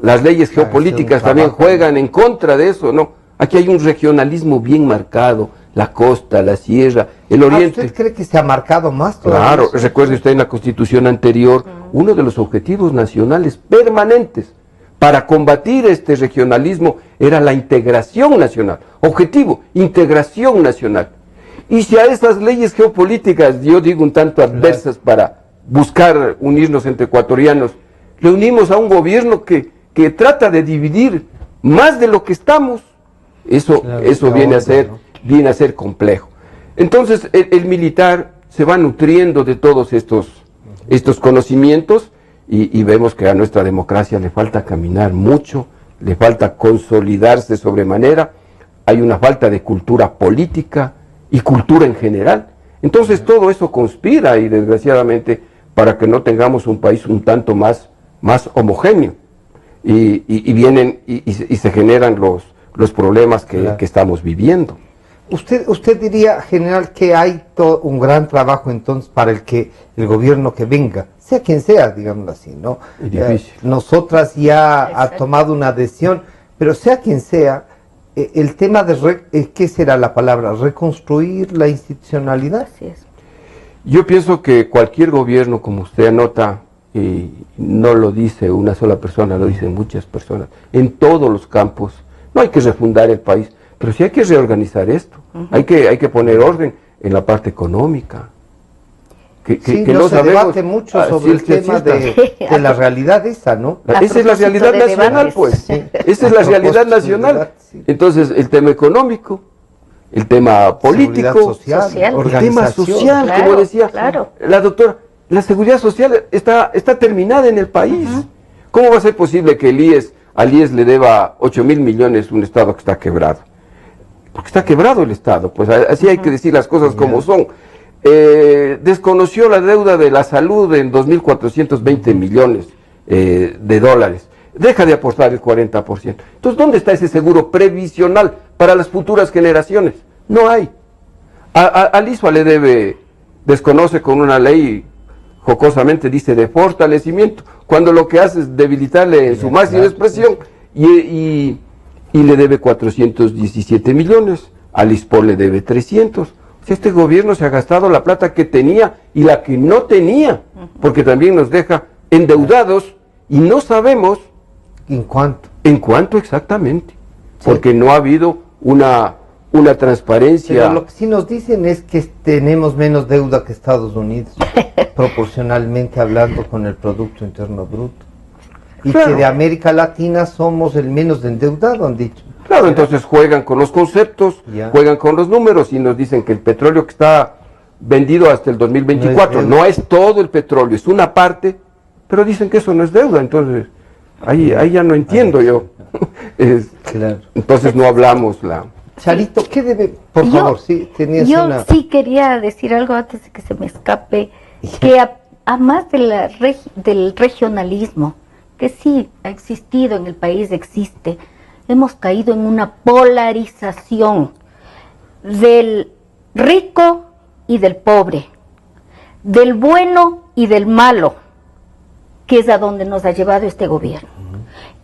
Las leyes geopolíticas también juegan en contra de eso, ¿no? Aquí hay un regionalismo bien marcado, la costa, la sierra, el oriente. ¿Usted cree que se ha marcado más todavía? Claro, recuerde usted en la Constitución anterior, uno de los objetivos nacionales permanentes para combatir este regionalismo era la integración nacional. Objetivo, integración nacional. Y si a esas leyes geopolíticas, yo digo un tanto adversas para buscar unirnos entre ecuatorianos, le unimos a un gobierno que trata de dividir más de lo que estamos, eso viene a ser complejo. Entonces el militar se va nutriendo de todos estos conocimientos y vemos que a nuestra democracia le falta caminar mucho, le falta consolidarse sobremanera, hay una falta de cultura política y cultura en general. Entonces todo eso conspira y desgraciadamente para que no tengamos un país un tanto más homogéneo y vienen y se generan los problemas que estamos viviendo. Usted diría, general, que hay un gran trabajo entonces para el gobierno que venga, sea quien sea, digámoslo así, ¿no? Nosotras ya ha tomado una decisión, pero sea quien sea, el tema de, ¿qué será la palabra? Reconstruir la institucionalidad. Así es. Yo pienso que cualquier gobierno, como usted anota, y no lo dice una sola persona, lo dicen muchas personas, en todos los campos, no hay que refundar el país, pero sí hay que reorganizar esto, hay que poner orden en la parte económica. Que no se debate mucho sobre el tema de la realidad esa, ¿no? Esa es la realidad nacional, pues. Esa es la realidad nacional. Entonces, el tema económico, el tema político, social, el tema social, como decía la doctora, la seguridad social está terminada en el país. ¿Cómo va a ser posible que al IES le deba 8.000 millones un Estado que está quebrado? Porque está quebrado el Estado, pues así hay que decir las cosas como son. Desconoció la deuda de la salud en 2.420 millones de dólares. Deja de aportar el 40%. Entonces, ¿dónde está ese seguro previsional para las futuras generaciones? No hay. Al ISFA le debe, desconoce con una ley, jocosamente dice, de fortalecimiento, cuando lo que hace es debilitarle en su máxima expresión, y le debe 417 millones, al ISPO le debe 300. O sea, este gobierno se ha gastado la plata que tenía y la que no tenía, porque también nos deja endeudados y no sabemos ¿en cuánto? En cuánto exactamente, porque no ha habido una transparencia. Pero lo que sí nos dicen es que tenemos menos deuda que Estados Unidos, proporcionalmente hablando con el Producto Interno Bruto. Y claro, que de América Latina somos el menos endeudado, han dicho. Claro, entonces juegan con los conceptos, juegan con los números y nos dicen que el petróleo que está vendido hasta el 2024 no es todo el petróleo, es una parte, pero dicen que eso no es deuda, entonces ahí ya no entiendo yo. Claro. Entonces no hablamos la... Charito, ¿qué debe? Por favor, sí, tenías una... Yo sí quería decir algo antes de que se me escape, que a más del regionalismo, que sí ha existido en el país, existe, hemos caído en una polarización del rico y del pobre, del bueno y del malo, que es a donde nos ha llevado este gobierno.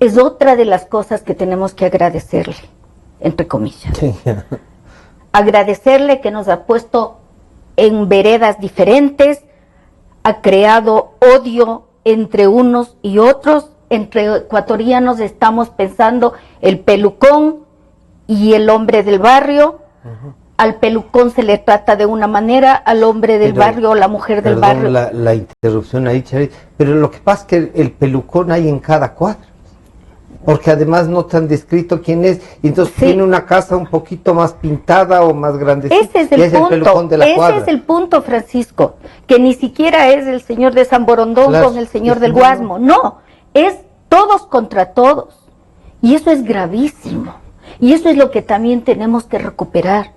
Es otra de las cosas que tenemos que agradecerle, entre comillas. Sí. Agradecerle que nos ha puesto en veredas diferentes, ha creado odio entre unos y otros. Entre ecuatorianos estamos pensando el pelucón y el hombre del barrio. Al pelucón se le trata de una manera, al hombre del barrio o la mujer del barrio. La interrupción ahí, Charito, pero lo que pasa es que el pelucón hay en cada cuadra, porque además no te han descrito quién es, y entonces tiene una casa un poquito más pintada o más grandecita. Ese es el punto, ese es el punto, Francisco, que ni siquiera es el señor de San Borondón con el señor del Guasmo, no, es todos contra todos, y eso es gravísimo, y eso es lo que también tenemos que recuperar.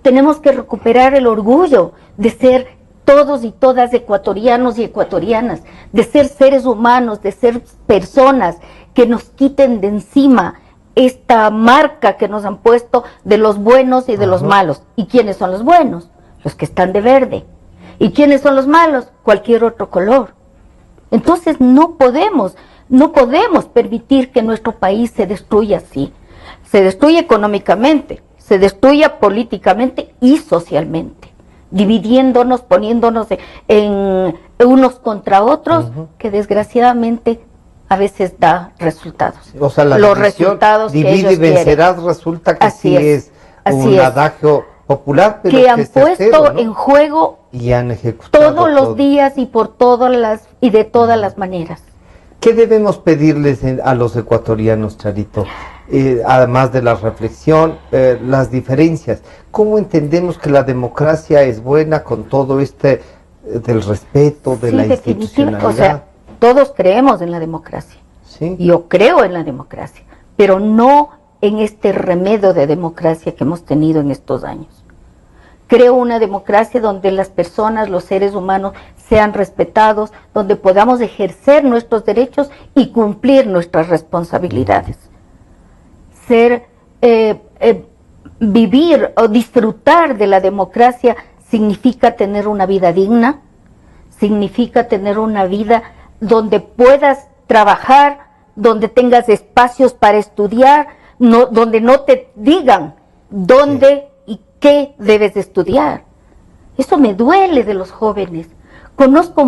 Tenemos que recuperar el orgullo de ser todos y todas ecuatorianos y ecuatorianas, de ser seres humanos, de ser personas, que nos quiten de encima esta marca que nos han puesto de los buenos y de los malos. ¿Y quiénes son los buenos? Los que están de verde. ¿Y quiénes son los malos? Cualquier otro color. Entonces no podemos permitir que nuestro país se destruya así. Se destruye económicamente, se destruya políticamente y socialmente, dividiéndonos, poniéndonos en unos contra otros, que desgraciadamente a veces da resultados. O sea, los resultados divide y vencerás resulta que así es un adagio popular, pero que han puesto en juego y han ejecutado todos los días y por todas y de todas las maneras. ¿Qué debemos pedirles a los ecuatorianos, Charito? Además de la reflexión, las diferencias. ¿Cómo entendemos que la democracia es buena con todo del respeto, de la institucionalidad? O sea, todos creemos en la democracia. ¿Sí? Yo creo en la democracia, pero no en este remedio de democracia que hemos tenido en estos años. Creo una democracia donde las personas, los seres humanos, sean respetados, donde podamos ejercer nuestros derechos y cumplir nuestras responsabilidades. Vivir o disfrutar de la democracia significa tener una vida digna, significa tener una vida donde puedas trabajar, donde tengas espacios para estudiar, donde no te digan dónde y qué debes de estudiar. Eso me duele de los jóvenes. Conozco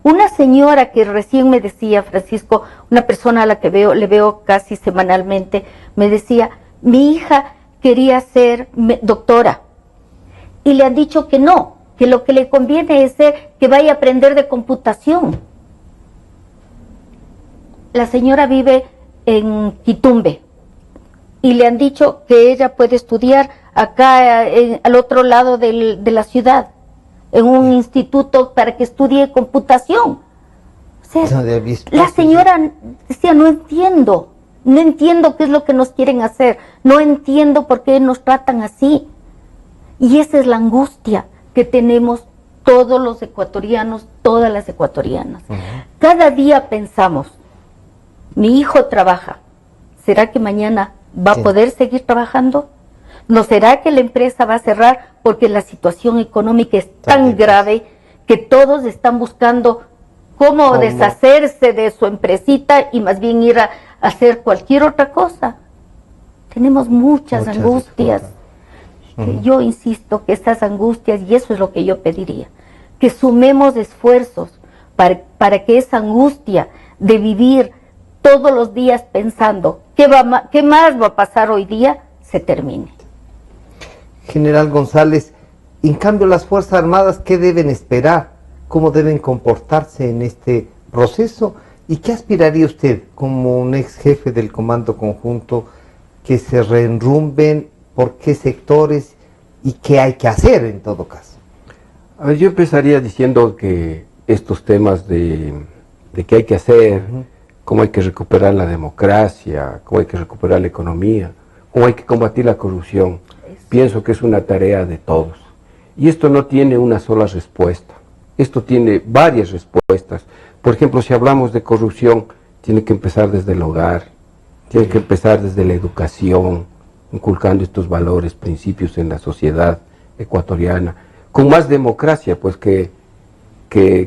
una señora que recién me decía, Francisco, una persona a la que le veo casi semanalmente, me decía, mi hija quería ser doctora y le han dicho que no, que lo que le conviene es que vaya a aprender de computación. La señora vive en Quitumbe y le han dicho que ella puede estudiar acá al otro lado de la ciudad. en un instituto para que estudie computación. O sea, la señora decía, no entiendo qué es lo que nos quieren hacer, no entiendo por qué nos tratan así. Y esa es la angustia que tenemos todos los ecuatorianos, todas las ecuatorianas. Cada día pensamos, mi hijo trabaja, ¿será que mañana va a poder seguir trabajando? ¿No será que la empresa va a cerrar porque la situación económica es tan grave que todos están buscando cómo deshacerse de su empresita y más bien ir a hacer cualquier otra cosa? Tenemos muchas angustias. Yo insisto que estas angustias, y eso es lo que yo pediría, que sumemos esfuerzos para que esa angustia de vivir todos los días pensando qué más va a pasar hoy día, se termine. General González, en cambio las Fuerzas Armadas, ¿qué deben esperar? ¿Cómo deben comportarse en este proceso? ¿Y qué aspiraría usted como un ex jefe del Comando Conjunto que se reenrumben? ¿Por qué sectores? ¿Y qué hay que hacer en todo caso? A ver, yo empezaría diciendo que estos temas de qué hay que hacer, cómo hay que recuperar la democracia, cómo hay que recuperar la economía, cómo hay que combatir la corrupción, pienso que es una tarea de todos. Y esto no tiene una sola respuesta, esto tiene varias respuestas. Por ejemplo, si hablamos de corrupción, tiene que empezar desde el hogar, tiene que empezar desde la educación, inculcando estos valores, principios en la sociedad ecuatoriana, con más democracia, pues que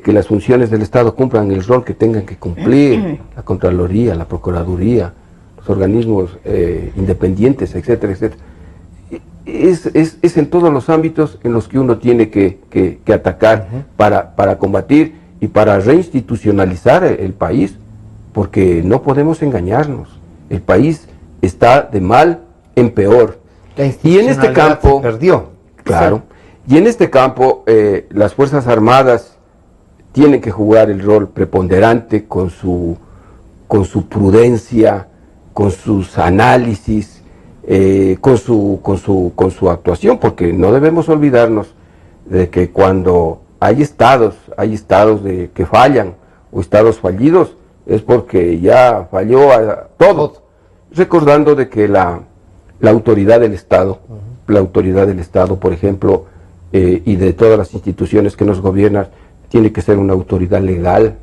las funciones del Estado cumplan el rol que tengan que cumplir, la Contraloría, la Procuraduría, los organismos independientes, etcétera, etcétera. Es en todos los ámbitos en los que uno tiene que atacar para combatir y para reinstitucionalizar el país, porque no podemos engañarnos, el país está de mal en peor. Y en este campo, perdió. Claro, y en este campo las Fuerzas Armadas tienen que jugar el rol preponderante con su prudencia, con sus análisis, con su actuación, porque no debemos olvidarnos de que cuando hay estados que fallan o estados fallidos, es porque ya falló a todos. Recordando de que la autoridad del Estado, por ejemplo, y de todas las instituciones que nos gobiernan, tiene que ser una autoridad legal,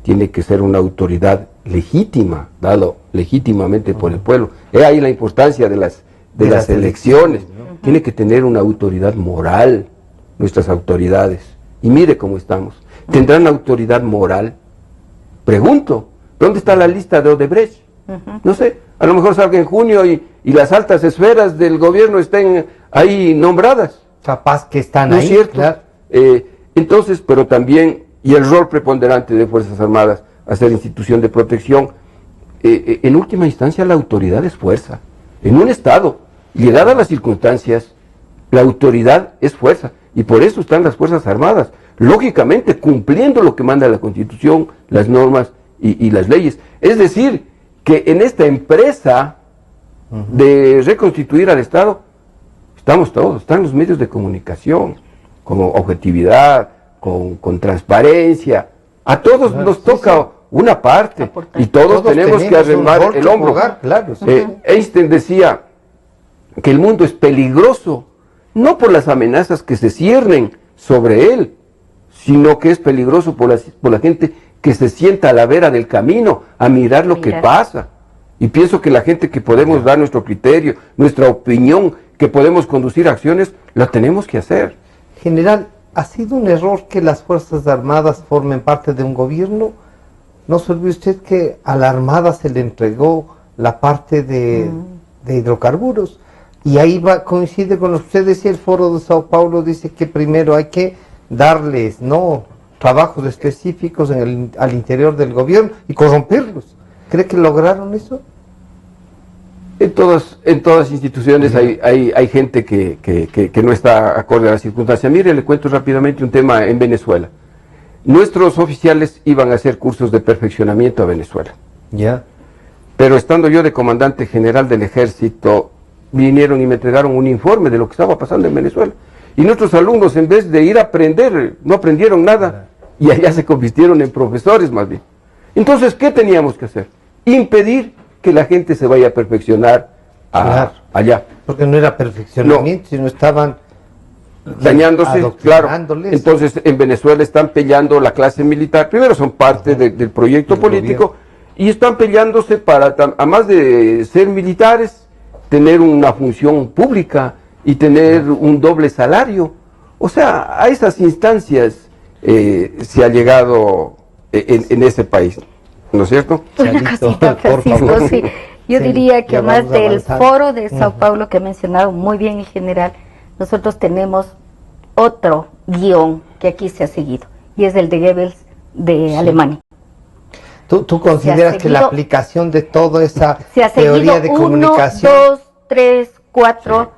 tiene que ser una autoridad legítima, dado legítimamente por el pueblo. He ahí la importancia de las elecciones. ¿No? Tiene que tener una autoridad moral, nuestras autoridades. Y mire cómo estamos. ¿Tendrán autoridad moral? Pregunto, ¿dónde está la lista de Odebrecht? No sé, a lo mejor salga en junio y las altas esferas del gobierno estén ahí nombradas. Capaz que están ahí. ¿No es cierto? Claro. Entonces, pero también, y el rol preponderante de Fuerzas Armadas, hacer institución de protección, en última instancia la autoridad es fuerza. En un Estado, llegadas las circunstancias, la autoridad es fuerza, y por eso están las Fuerzas Armadas, lógicamente cumpliendo lo que manda la Constitución, las normas y las leyes. Es decir, que en esta empresa de reconstituir al Estado, estamos todos, están los medios de comunicación, con objetividad, con transparencia. A todos nos toca una parte y todos tenemos que arrimar el hombro. Claro, sí. Einstein decía que el mundo es peligroso, no por las amenazas que se ciernen sobre él, sino que es peligroso por la gente que se sienta a la vera del camino a mirar lo que pasa. Y pienso que la gente que podemos dar nuestro criterio, nuestra opinión, que podemos conducir acciones, la tenemos que hacer. General, ¿ha sido un error que las Fuerzas Armadas formen parte de un gobierno? No se olvide usted que a la Armada se le entregó la parte de hidrocarburos. Y ahí coincide con lo que usted decía, el Foro de Sao Paulo dice que primero hay que darles trabajos específicos al interior del gobierno y corromperlos. ¿Cree que lograron eso? En todas instituciones hay gente que no está acorde a las circunstancias. Mire, le cuento rápidamente un tema en Venezuela. Nuestros oficiales iban a hacer cursos de perfeccionamiento a Venezuela. Ya. Pero estando yo de comandante general del ejército, vinieron y me entregaron un informe de lo que estaba pasando en Venezuela. Y nuestros alumnos, en vez de ir a aprender, no aprendieron nada, y allá se convirtieron en profesores más bien. Entonces, ¿qué teníamos que hacer? Impedir que la gente se vaya a perfeccionar allá. Porque no era perfeccionamiento, sino estaban dañándose, claro. Entonces, en Venezuela están peleando la clase militar. Primero son parte del proyecto político gobierno. Y están peleándose para, además de ser militares, tener una función pública y tener un doble salario. O sea, a esas instancias se ha llegado en ese país, ¿no es cierto? Una cosita, Francisco, sí. Yo diría que más del foro de Sao Paulo que he mencionado muy bien en general, nosotros tenemos otro guión que aquí se ha seguido, y es el de Goebbels de Alemania. ¿Tú consideras que la aplicación de toda esa teoría de comunicación? 1, 2, 3, 4,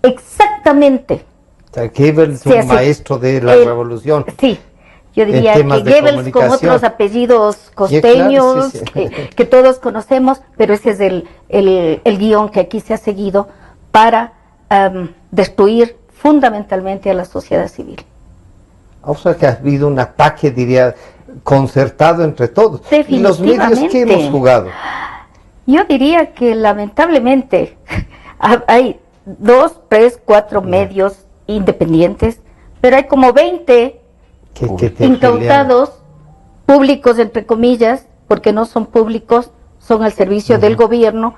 exactamente. O sea, Goebbels es un maestro de la revolución. Sí, yo diría que Goebbels con otros apellidos costeños, que todos conocemos, pero ese es el guión que aquí se ha seguido para destruir fundamentalmente a la sociedad civil. O sea que ha habido un ataque, diría, concertado entre todos. ¿Y los medios que hemos jugado? Yo diría que lamentablemente hay 2, 3, 4 medios independientes, pero hay como 20 incautados, públicos entre comillas, porque no son públicos, son al servicio del gobierno.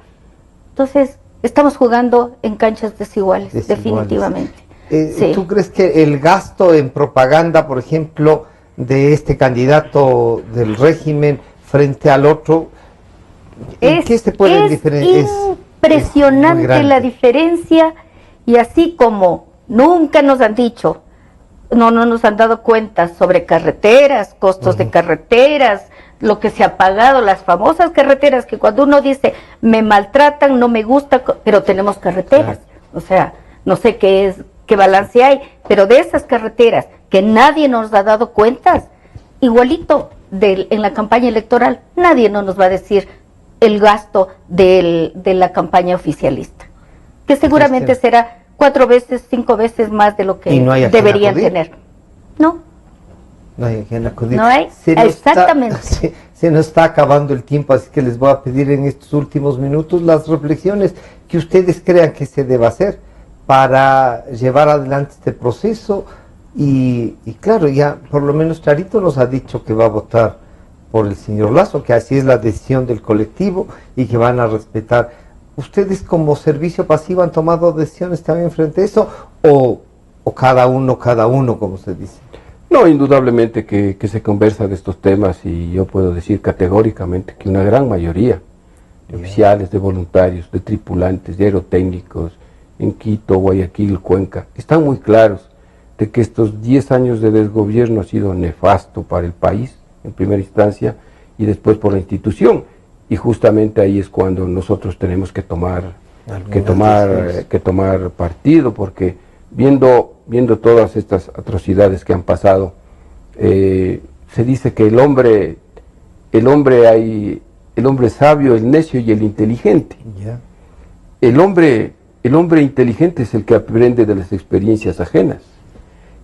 Entonces, estamos jugando en canchas desiguales. Definitivamente. Sí. ¿Tú crees que el gasto en propaganda, por ejemplo, de este candidato del régimen frente al otro, ¿en qué se puede diferenciar? Es impresionante la diferencia, y así como nunca nos han dicho, no nos han dado cuenta sobre carreteras, costos de carreteras, lo que se ha pagado, las famosas carreteras que cuando uno dice, me maltratan, no me gusta, pero tenemos carreteras. O sea, no sé qué balance hay, pero de esas carreteras que nadie nos ha dado cuentas, igualito en la campaña electoral, nadie nos va a decir el gasto de la campaña oficialista, que seguramente será 4 veces, 5 veces más de lo que deberían tener. No hay quien acudir. No hay, exactamente. Se nos está acabando el tiempo, así que les voy a pedir en estos últimos minutos las reflexiones que ustedes crean que se deba hacer para llevar adelante este proceso. Y claro, ya por lo menos Charito nos ha dicho que va a votar por el señor Lasso, que así es la decisión del colectivo y que van a respetar. ¿Ustedes como servicio pasivo han tomado decisiones también frente a eso o cada uno, como se dice? No, indudablemente que se conversa de estos temas, y yo puedo decir categóricamente que una gran mayoría de oficiales, de voluntarios, de tripulantes, de aerotécnicos en Quito, Guayaquil, Cuenca, están muy claros de que estos 10 años de desgobierno ha sido nefasto para el país, en primera instancia, y después por la institución. Y justamente ahí es cuando nosotros tenemos que tomar partido, porque viendo todas estas atrocidades que han pasado, se dice que el hombre sabio, el necio y el inteligente. El hombre inteligente es el que aprende de las experiencias ajenas.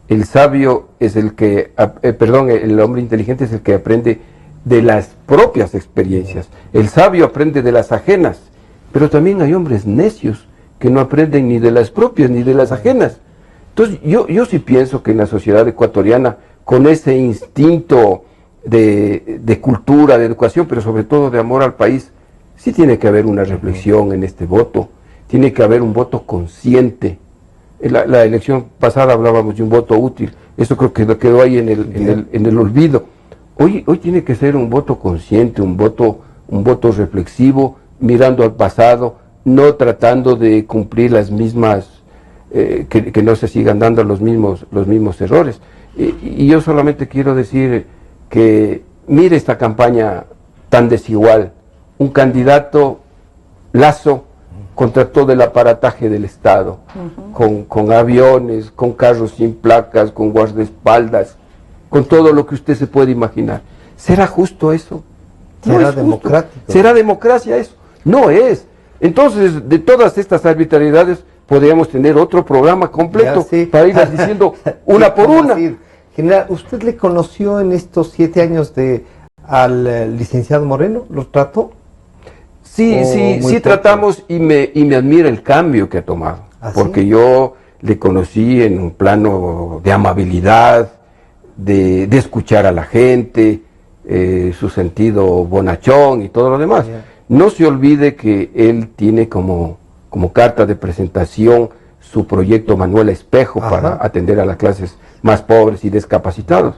El sabio es el hombre inteligente es el que aprende de las propias experiencias. El sabio aprende de las ajenas, pero también hay hombres necios que no aprenden ni de las propias ni de las ajenas. Entonces yo sí pienso que en la sociedad ecuatoriana, con ese instinto de cultura, de educación, pero sobre todo de amor al país, sí tiene que haber una reflexión en este voto, tiene que haber un voto consciente. La elección pasada hablábamos de un voto útil, eso creo que quedó ahí en el olvido. Hoy tiene que ser un voto consciente, un voto reflexivo, mirando al pasado, no tratando de cumplir las mismas, que no se sigan dando los mismos errores. Y yo solamente quiero decir que mire esta campaña tan desigual, un candidato Lasso contra todo el aparataje del Estado, con aviones, con carros sin placas, con guardaespaldas, con todo lo que usted se puede imaginar. ¿Será justo eso? ¿Será democrático? ¿Será democracia eso? No es. Entonces, de todas estas arbitrariedades, podríamos tener otro programa completo para ir diciendo una por una. General, ¿usted le conoció en estos 7 años al licenciado Moreno? ¿Lo trató? Sí, tratamos y me admira el cambio que ha tomado. Porque yo le conocí en un plano de amabilidad, de escuchar a la gente, su sentido bonachón y todo lo demás. No se olvide que él tiene como carta de presentación su proyecto Manuel Espejo para atender a las clases más pobres y discapacitados.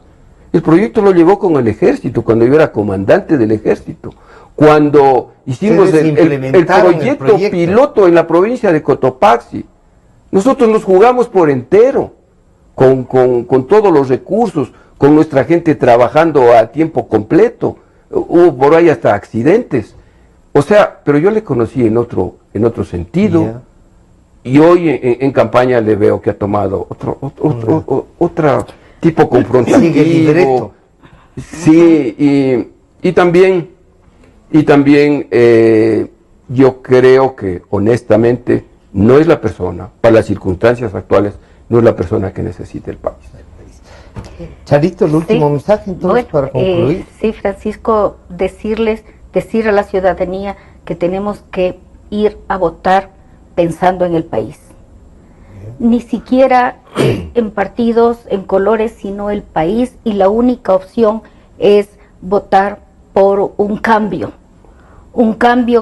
El proyecto lo llevó con el ejército, cuando yo era comandante del ejército. Cuando hicimos el proyecto piloto en la provincia de Cotopaxi, nosotros nos jugamos por entero, con todos los recursos, con nuestra gente trabajando a tiempo completo. Hubo por ahí hasta accidentes. O sea, pero yo le conocí en otro sentido, y hoy en campaña le veo que ha tomado otro tipo confrontativo. Sí, y también yo creo que honestamente no es la persona, para las circunstancias actuales, no es la persona que necesita el país. Charito, el último mensaje entonces para concluir. Sí, Francisco, decir a la ciudadanía que tenemos que ir a votar pensando en el país. Ni siquiera en partidos, en colores, sino el país, y la única opción es votar por un cambio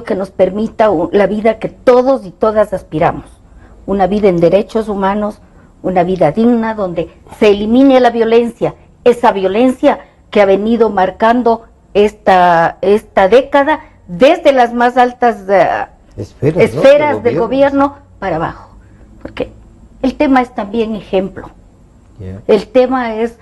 que nos permita la vida que todos y todas aspiramos, una vida en derechos humanos, una vida digna, donde se elimine la violencia, esa violencia que ha venido marcando esta década desde las más altas esferas del gobierno para abajo, porque el tema es también ejemplo. El tema es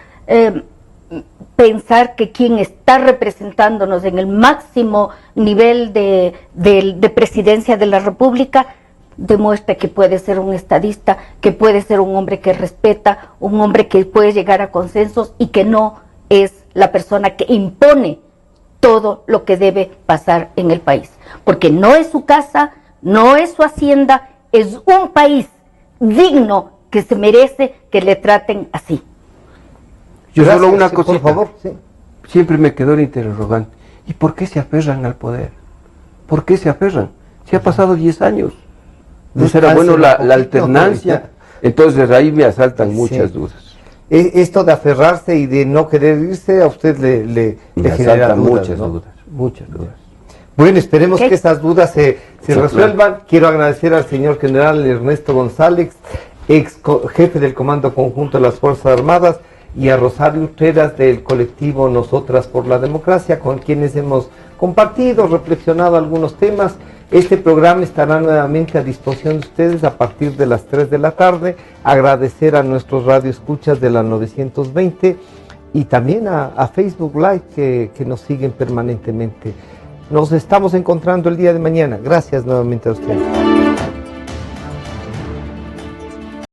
pensar que quien está representándonos en el máximo nivel de presidencia de la República demuestra que puede ser un estadista, que puede ser un hombre que respeta, un hombre que puede llegar a consensos y que no es la persona que impone todo lo que debe pasar en el país. Porque no es su casa, no es su hacienda, es un país digno que se merece que le traten así. Yo solo una cosita, por favor. Siempre me quedó el interrogante. ¿Y por qué se aferran al poder? ¿Por qué se aferran? Si ha pasado 10 años. ¿No será bueno la alternancia? Entonces ahí me asaltan muchas dudas. Esto de aferrarse y de no querer irse, a usted le genera muchas dudas, muchas dudas. Bueno, esperemos que esas dudas se resuelvan. Claro. Quiero agradecer al señor general Ernesto González, ex jefe del Comando Conjunto de las Fuerzas Armadas, y a Rosario Utreras del colectivo Nosotras por la Democracia, con quienes hemos compartido, reflexionado algunos temas. Este programa estará nuevamente a disposición de ustedes a partir de las 3 de la tarde. Agradecer a nuestros radioescuchas de la 920 y también a Facebook Live que nos siguen permanentemente. Nos estamos encontrando el día de mañana. Gracias nuevamente a ustedes.